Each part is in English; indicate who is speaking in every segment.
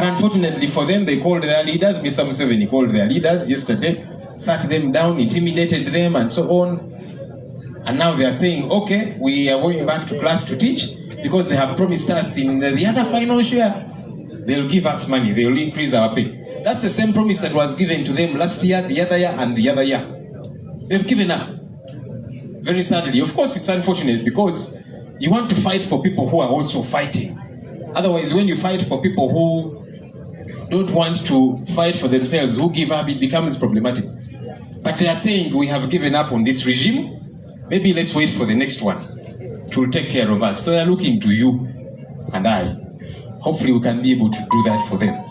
Speaker 1: But unfortunately for them, they called their leaders. Mr. Museveni called their leaders yesterday, sat them down, intimidated them, and so on. And now they are saying, okay, we are going back to class to teach because they have promised us in the other financial year, they'll give us money, they will increase our pay. That's the same promise that was given to them last year, the other year, and the other year. They've given up. Very sadly. Of course, it's unfortunate because you want to fight for people who are also fighting. Otherwise, when you fight for people who don't want to fight for themselves, who give up, it becomes problematic. But they are saying we have given up on this regime. Maybe let's wait for the next one to take care of us. So they are looking to you and I. Hopefully we can be able to do that for them.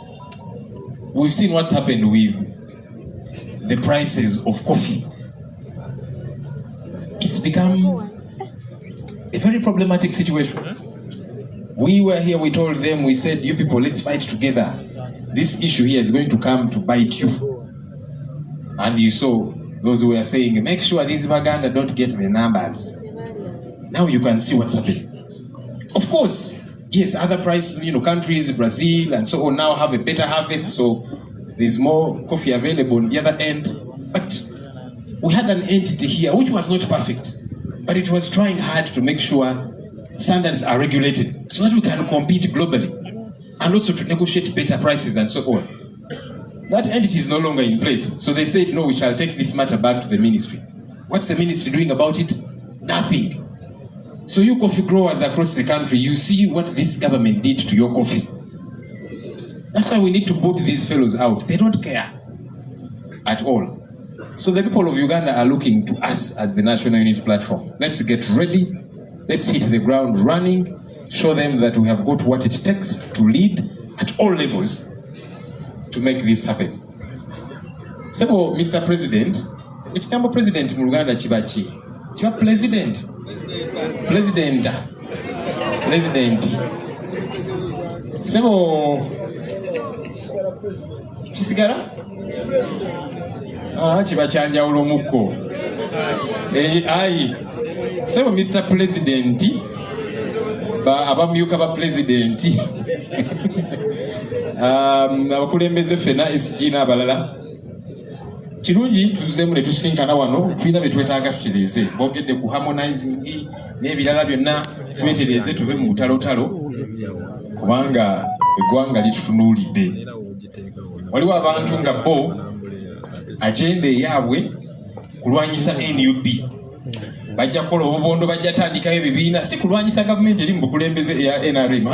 Speaker 1: We've seen what's happened with the prices of coffee. It's become a very problematic situation. We were here, we told them, we said, you people, let's fight together. This issue here is going to come to bite you. And you saw those who were saying, make sure these Uganda don't get the numbers. Now you can see what's happening. Of course, yes, other countries, Brazil and so on, now have a better harvest, so there's more coffee available on the other end. But we had an entity here which was not perfect, but it was trying hard to make sure standards are regulated so that we can compete globally and also to negotiate better prices and so on. That entity is no longer in place. So they said, no, we shall take this matter back to the ministry. What's the ministry doing about it? Nothing. So you coffee growers across the country, you see what this government did to your coffee. That's why we need to put these fellows out. They don't care at all. So the people of Uganda are looking to us as the National Unity Platform. Let's get ready. Let's hit the ground running. Show them that we have got what it takes to lead at all levels to make this happen. So, Mr. President, ekigambo president mu Luganda kiba ki? Kiba president. President. Sebo kisigala? Kiba kyanjawulo mukko. Ayi. Sebo Mr. President, abamyuka ba president. Abakulembeze fena SG n'abalala kirungi tuzemu ne tusinkana wano tulina bye twetaaga tutereeze boogedde ku harmonizing n'ebirala byonna twetereeze tuve mu butalotalo kubanga eggwanga litutunuulidde. Waliwo abantu nga bo agenda eyaabwe kulwanyisa NUP, bajja kukola obubondo, bajja tandikayo ebibiina, si kulwanyisa gavumenti eri mu bukulembeze eya NRM,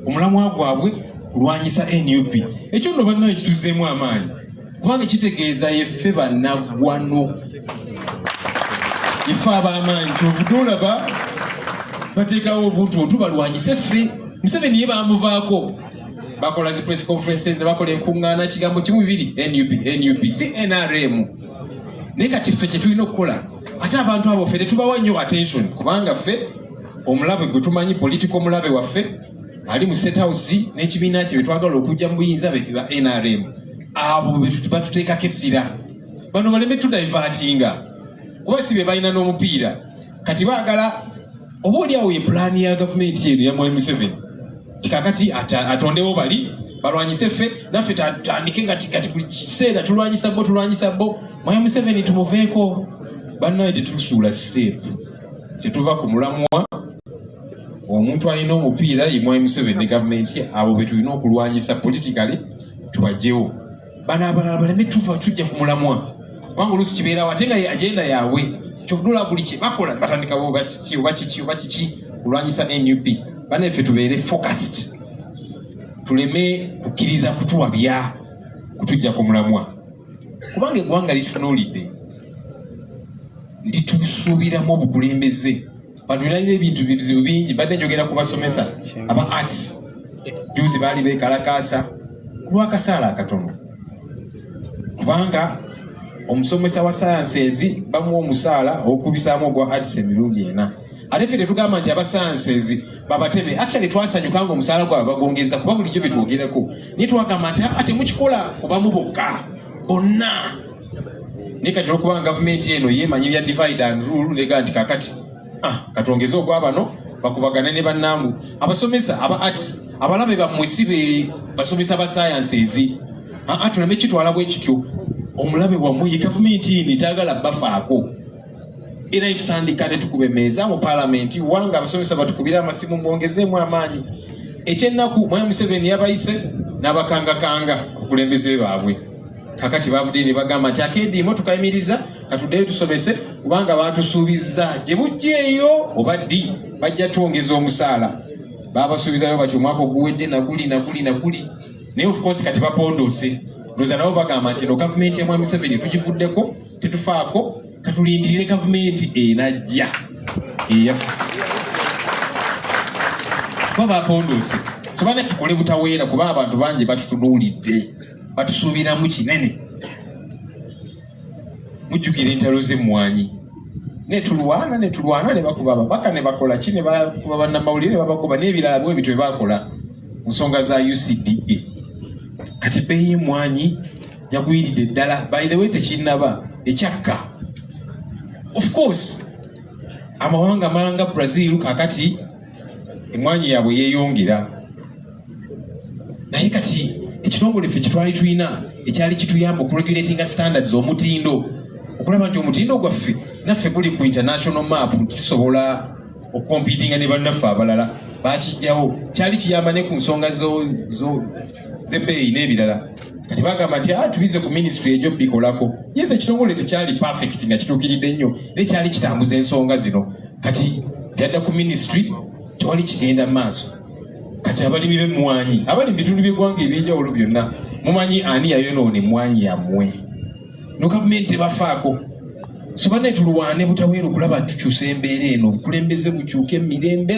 Speaker 1: omulamwa gwabwe kulwanyisa NUP. Ekyo nno bannaye ekituzeemu amaanyi kubanga kitegeeza yeffe bannagwano, yeffe ab'amaanyi kyovudde olaba bateekawo obuntu balwanyise ffe. Museveni ye bamuvaako, bakola zi press conferences ne bakola enkuŋŋaana, kigambo kimu bibiri, NUP si NRM. Naye kati ffe kye tulina okukola, ate abantu abo ffe tetubawa nnyo attention kubanga ffe omulabe gwe tumanyi, political mulabe waffe ali mu State House n'ekibiina kye betwagala okujja mu buyinza ba NRM. Abo batuteekako essira, bano baleme tudivertinga kuba si be balina n'omupiira. Kati baagala oba oliawo ye pulaani ya gavumenti eno ya Mwai Museveni kikakati atondewo bali balwanyise ffe, naffe tutandike nga kati buli kiseera tulwanyisa bo. Mwai Museveni tumuveeko. Bannaye tetusuula step, tetuva ku mulamwa. Omuntu alina omupiira ye Mwai Museveni ne gavumenti, abo be tulina okulwanyisa politically tubajjewo. Bano abalala baleme tujja ku mulamwa kubanga oluusi kibeerawo ate nga ye agenda yaabwe. Kyovudula buli kye bakola batandika oba kiki kulwanyisa NUP. Bannaye ffe tubeere focused, tuleme kukkiriza kutuwabya kutujja ku mulamwa kubanga eggwanga litunuulidde, litusuubiramu obukulembeze. Bantu tulina ebintu bizibu bingi. Badde njogera ku basomesa aba arts, juzi baali beekalakaasa ku lw'akasaala akatono kubanga omusomesa wa sciences bamuwa omusaala okubisaamu ogwa arts emirundi 4. Ate ffe tetugamba nti aba sciences babatebe. Actually twasanyuka nga omusaala gwabwe bagongeza kuba bulijjo bye twogerako, naye twagamba nti ate mukikola kubamu bokka bonna. Naye kati olwokubanga gavumenti eno yeemanyi bya divide and rule lega nti kakati katwongeze ogwa bano bakubagane ne bannaamu. Abasomesa aba arts abalabe bammwe basomesa ba sciences tulabe kitwala bwe kityo omulabe wammwe ye gavumenti ini taagala bafaako era tutandika ne tukube meeza mu parliament wanga abasomesa batukubira amasimu mwongezeemu amaanyi ekyennaku Mwami Museveni yabayise n'abakangakanga okulembeze baabwe kakati babudde ne bagamba nti akeedi emotoka yimiriza katuddeyo tusomese kubanga baatusuubiza gye bujjeeyo oba ddi bajja twongeza omusaala babasuubizayo batyo omwaka oguwedde naguli naye of course kati bapondoose ndowooza nabo bagamba nti no gavumenti ya Mwami Museveni tugivuddeko tetufaako katulindirire gavumenti enajja kuba bapondoose so bane tukole butaweera kuba abantu bangi batutunuulidde batusuubiramu kinene mujjukira entalo z'emmwanyi netulwana ne bakuba ababaka ne bakola ki ne bakuba bannamawulire ne babakuba n'ebirala bwe bitwe bakola mu nsonga za UCDA kati bbeeyi y'emmwanyi yagwiridde ddala by the way tekinnaba ekyakka of course amawanga amalanga Brazil kakati emmwanyi yaabwe yeeyongera naye kati ekitongole ffe kitwali tulina ekyali kituyamba okuregulatinga standards omutindo okulaba nti omutindo gwaffe naffe guli ku international map tusobola okompitinga ne bannaffe abalala bakijjawo kyali kiyamba ne ku nsonga z'ebbeeyi n'ebirala kati bagamba nti tubize ku ministry egyo bikolako yes ekitongole tekyali perfect nga kituukiridde nnyo naye kyali kitambuza ensonga zino kati byadda ku ministry tewali kigenda maaso kati abalimi b'emmwanyi abali mu bitundu by'eggwanga eby'enjawulo byonna mumanyi ani yayonoona emmwanyi yammwe no gavumenti tebafaako so banne tulwane butaweera okulaba nti tukyusa embeera eno obukulembeze bukyuke emirembe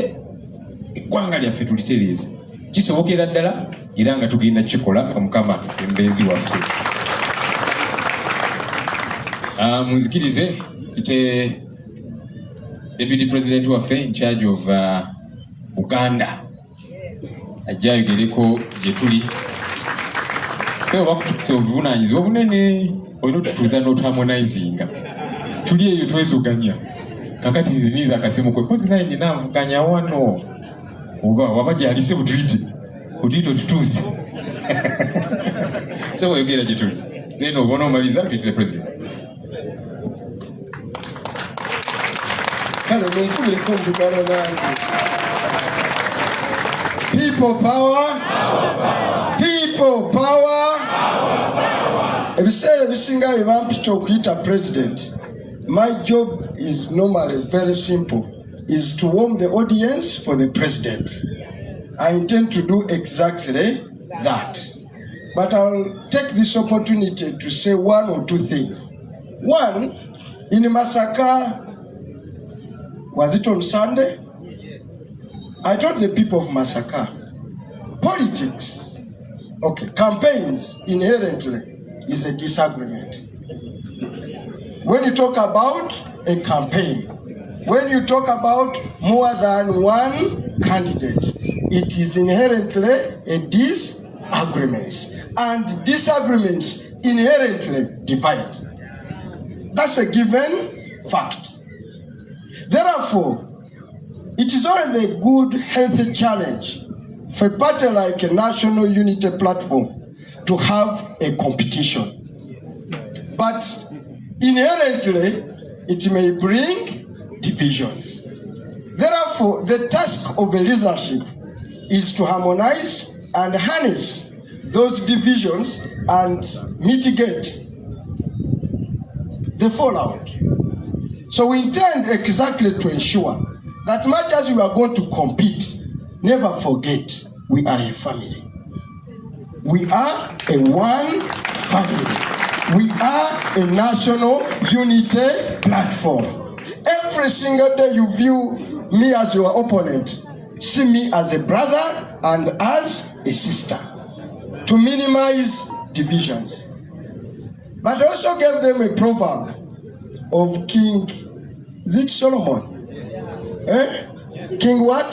Speaker 1: eggwanga lyaffe tulitereeze kisobokera ddala era nga tugenda kukikola Mukama embeezi waffe munzikirize kite Deputy President waffe in charge of Uganda ajja ayogereko gye tuli so bakutukisa obuvunaanyizibwa obunene olina otutuuza n'otuharmonizinga tuli eyo twezuganya kakati nziniza akasimu kwe kozi naye nina nvuganya wano oba waba gyalise butuyite otutuuse so oyogera gye tuli then obona omaliza tutule president
Speaker 2: kale munkubireko mbugalo nange people power people power ebiseera ebisinga bye bampita okuyita president my job is normally very simple is to warm the audience for the president. I intend to do exactly that. But I'll take this opportunity to say one or two things. One, in Masaka, was it on Sunday? Yes. I told the people of Masaka, politics, okay, campaigns inherently is a disagreement. When you talk about a campaign, when you talk about more than one candidate, it is inherently a disagreement. And disagreements inherently divide. That's a given fact. Therefore, it is always a good, healthy challenge for a party like a National Unity Platform to have a competition. But inherently, it may bring divisions. Therefore, the task of a leadership is to harmonize and harness those divisions and mitigate the fallout. So we intend exactly to ensure that much as we are going to compete, never forget we are a family. We are a one family. We are a national unity platform. Every single day you view me as your opponent, see me as a brother and as a sister, to minimize divisions. But I also gave them a proverb of King, is it Solomon? King what?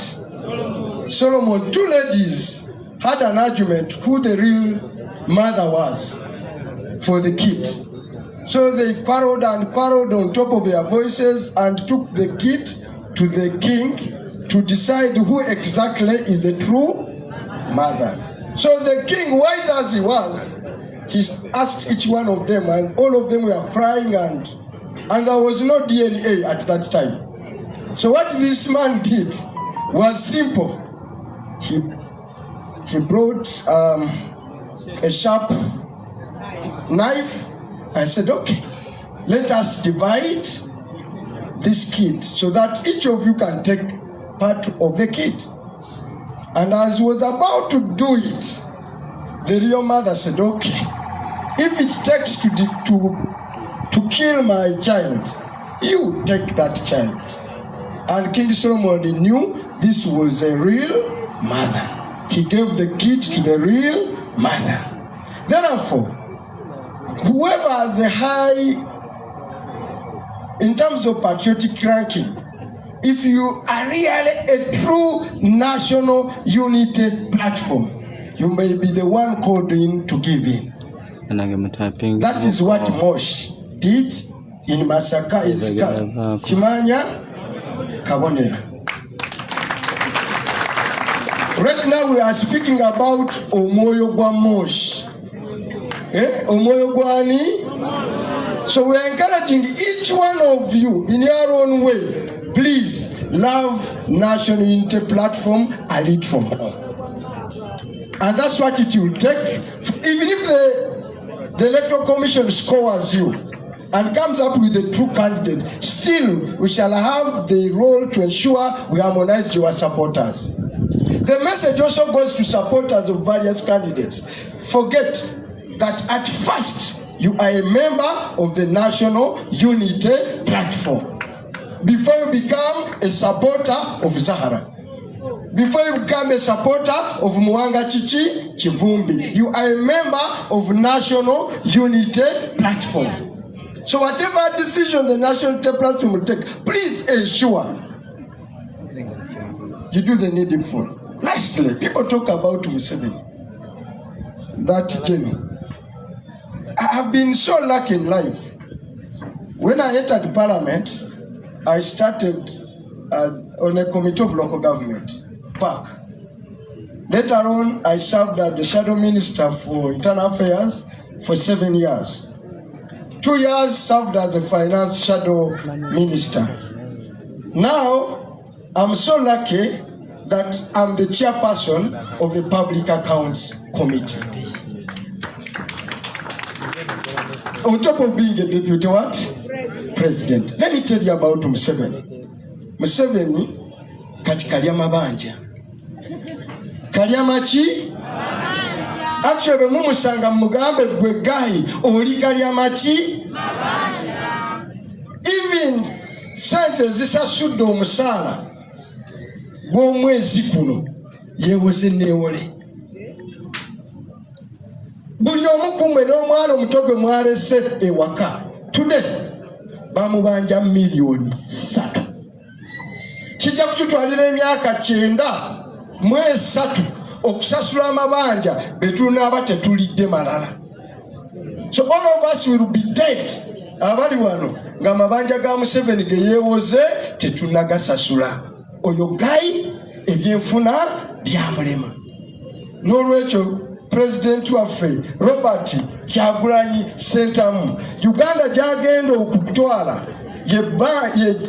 Speaker 2: Solomon. Two ladies had an argument who the real mother was for the kid. So they quarreled and quarreled on top of their voices and took the kid to the king to decide who exactly is the true mother. So the king, wise as he was, he asked each one of them, and all of them were crying, and there was no DNA at that time. So what this man did was simple. He brought a sharp knife and said, okay, let us divide this kid so that each of you can take part of the kid. And as he was about to do it, the real mother said, okay, if it takes to kill my child, you take that child. And King Solomon knew this was a real mother. He gave the kid to the real mother. Therefore, whoever has a high, in terms of patriotic ranking, if you are really a true national unity platform, you may be the one called in to give in. That is what Mosh did in Masaka Chimanya Kabonera. Right now we are speaking about Omoyo Gwa Mosh. Omoyo Gwani. So we are encouraging each one of you in your own way. Please love National Unity Platform and lead from home. And that's what it will take. Even if the Electoral Commission scores you and comes up with a true candidate, still we shall have the role to ensure we harmonize your supporters. The message also goes to supporters of various candidates. Forget that at first you are a member of the National Unity Platform before you become a supporter of Zahara. Before you become a supporter of Mwanga Chichi Chivumbi, you are a member of National Unity Platform. So whatever decision the National Unity Platform will take, please ensure you do the needful. Lastly, people talk about Museveni. That general. I have been so lucky in life. When I entered Parliament, I started on a committee of local government, PAC. Later on, I served as the Shadow Minister for Internal Affairs for 7 years. 2 years served as the Finance Shadow Minister. Now, I'm so lucky that I'm the chairperson of the Public Accounts Committee. On top of being a deputy what? President. Let me tell you about Museveni. Museveni kati kalya mabanja. Kalya machi? Actually, mumusanga mugambe gwe gayi oli kalya machi? Even sente zisasudde omusaala gw'omwezi kuno yewoze neewole. Buli omu kumwe n'omwana omuto gwe mwalese ewaka today bamubanja miliyoni 3. Kijja kututwalira emyaka 9 mu 3 okusasula amabanja betunaaba tetulidde malala. So all of us will be dead. Abali wano nga amabanja ga Museveni ge yeewoze tetunagasasula. Oyo gayi ebyenfuna byamulema. N'olwekyo President waffe Robert Kyagulanyi Ssentamu Uganda gyagenda okutwala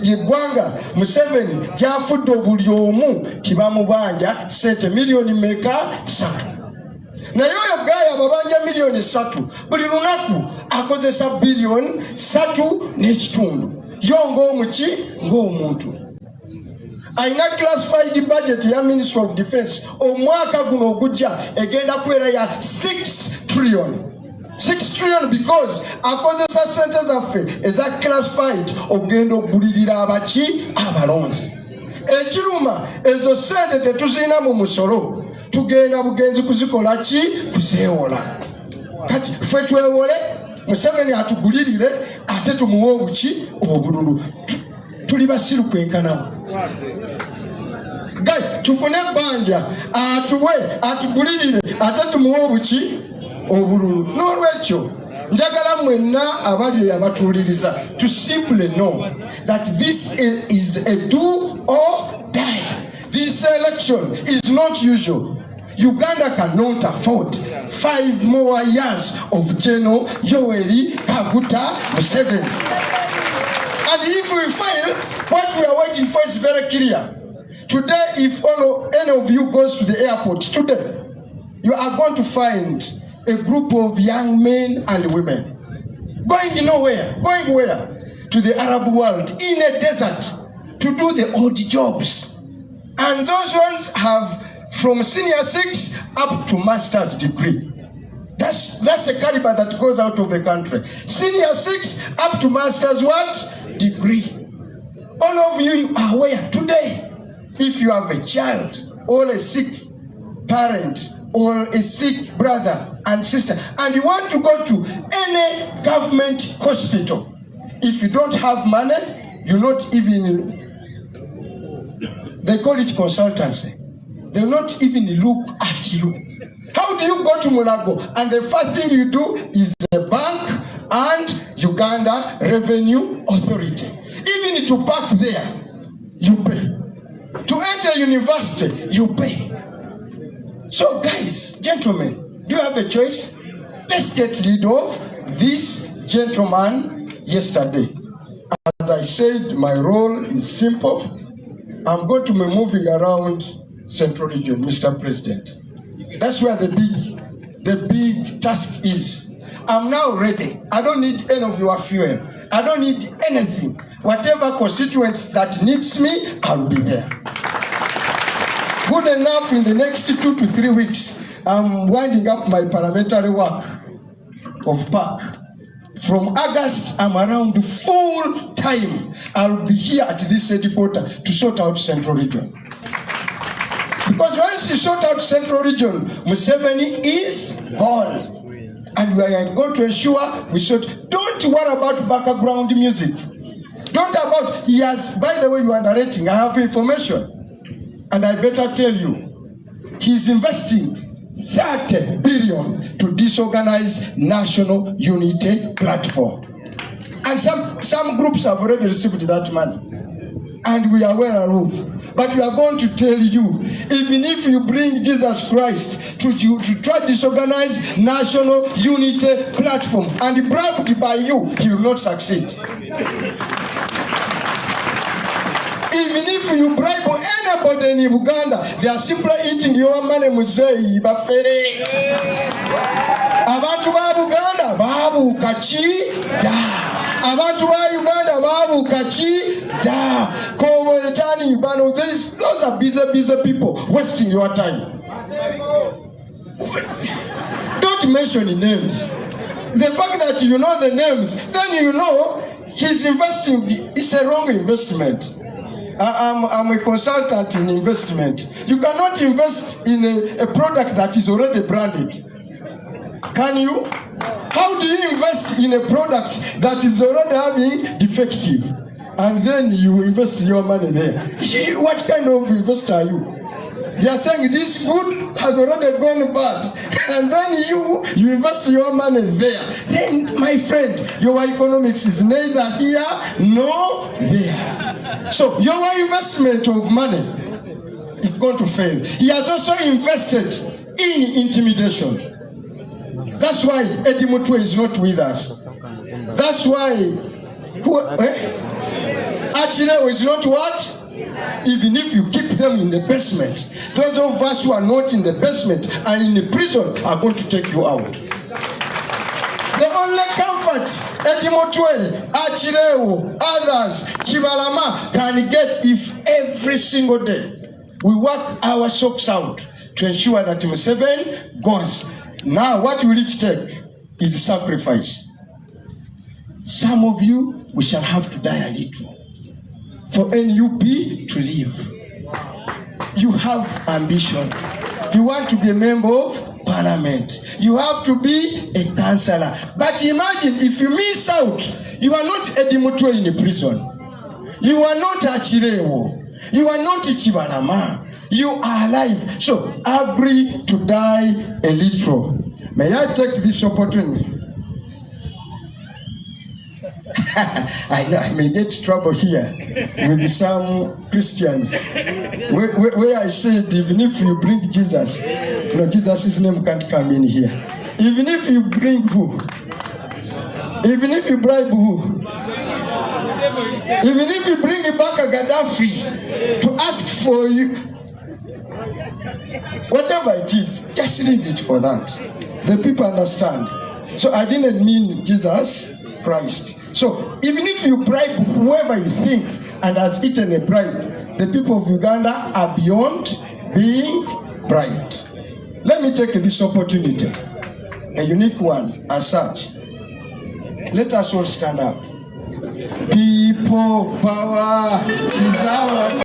Speaker 2: yeggwanga Museveni gyafudde buli omu kibamubanja sente miliyoni meka 3. Naye oyo gaaya amabanja miliyoni 3 buli lunaku akozesa biliyoni 3 n'ekitundu. Yo ng'omuki ng'omuntu. Aina classified budget ya Ministry of Defense omwaka guno ogujja egenda kubeera ya 6 trillion. 6 trillion because akozesa sente zaffe eza classified ogenda okugulirira abaki abalonzi. Ekiruma ezo sente tetuzina mu musolo tugenda bugenzi kuzikola ki kuzeewola. Kati ffe twewole Museveni atugulirire ate tumuwe obuki obululu. Tuli basiru kwenkanawo. Gai tufune banja atuwe atugulirire ate tumuwe obuki obululu. N'olwekyo njagala mwenna abali abatuliriza to simply know that this is a do or die. This election is not usual. Uganda cannot afford 5 more years of General Yoweri Kaguta Museveni. And if we fail, what we are waiting for is very clear. Today, if any of you goes to the airport today, you are going to find a group of young men and women going nowhere. Going where? To the Arab world, in a desert, to do the odd jobs. And those ones have from senior 6 up to master's degree. That's a caliber that goes out of the country. Senior 6 up to master's what? Degree. All of you are where today? If you have a child or a sick parent or a sick brother and sister and you want to go to any government hospital, if you don't have money, you're not even, they call it consultancy. They'll not even look at you. How do you go to Mulago and the first thing you do is the bank and Uganda Revenue Authority? Even to park there, you pay. To enter university, you pay. So guys, gentlemen, do you have a choice? Let's get rid of this gentleman yesterday. As I said, my role is simple. I'm going to be moving around Central Region, Mr. President. That's where the big task is. I'm now ready. I don't need any of your fuel. I don't need anything. Whatever constituent that needs me, I'll be there. Good enough, in the next 2 to 3 weeks, I'm winding up my parliamentary work of PAC. From August, I'm around full time. I'll be here at this headquarters to sort out Central Region. Because once you sort out Central Region, Museveni is gone. And we are going to ensure we sort. Don't worry about background music. Don't about, he has, by the way, you are narrating, I have information. And I better tell you, he's investing 30 billion to disorganize National Unity Platform. And some groups have already received that money. And we are well aware. But we are going to tell you, even if you bring Jesus Christ to try to disorganize National Unity Platform and bribed by you, he will not succeed. Even if you bribe anybody in Uganda, they are simply eating your money. Musei bafere. Abantu ba Uganda babu kachi da. Abantu ba Uganda babu kachi da. Koweretani bano. Those are busy people wasting your time. Don't mention the names. The fact that you know the names, then you know he's investing. It's a wrong investment. I'm a consultant in investment. You cannot invest in a product that is already branded. Can you? How do you invest in a product that is already having defective? And then you invest your money there. What kind of investor are you? They are saying this good has already gone bad. And then you invest your money there. Then, my friend, your economics is neither here nor there. So, your investment of money is going to fail. He has also invested in intimidation. That's why Eddie Mutwe is not with us. That's why Achileo is not what? Even if you keep them in the basement, those of us who are not in the basement and in the prison are going to take you out. The only comfort Edimotwe, Achireo, others, Chibalama can get if every single day we work our socks out to ensure that Museveni goes. Now what will it take is sacrifice. Some of you, we shall have to die a little for NUP to live. You have ambition. You want to be a member of parliament. You have to be a councillor. But imagine if you miss out, you are not Edimutwe in a prison. You are not Achireo. You are not Chibalama. You are alive. So agree to die a little. May I take this opportunity? I may get trouble here with some Christians where I said even if you bring Jesus, No, Jesus' name can't come in here. Even if you bring who? Even if you bribe who? Even if you bring back a Gaddafi to ask for you, whatever it is, just leave it for that. The people understand. So I didn't mean Jesus Christ. So even if you bribe whoever you think and has eaten a bribe, the people of Uganda are beyond being bribed. Let me take this opportunity, a unique one as such. Let us all stand up. People power is our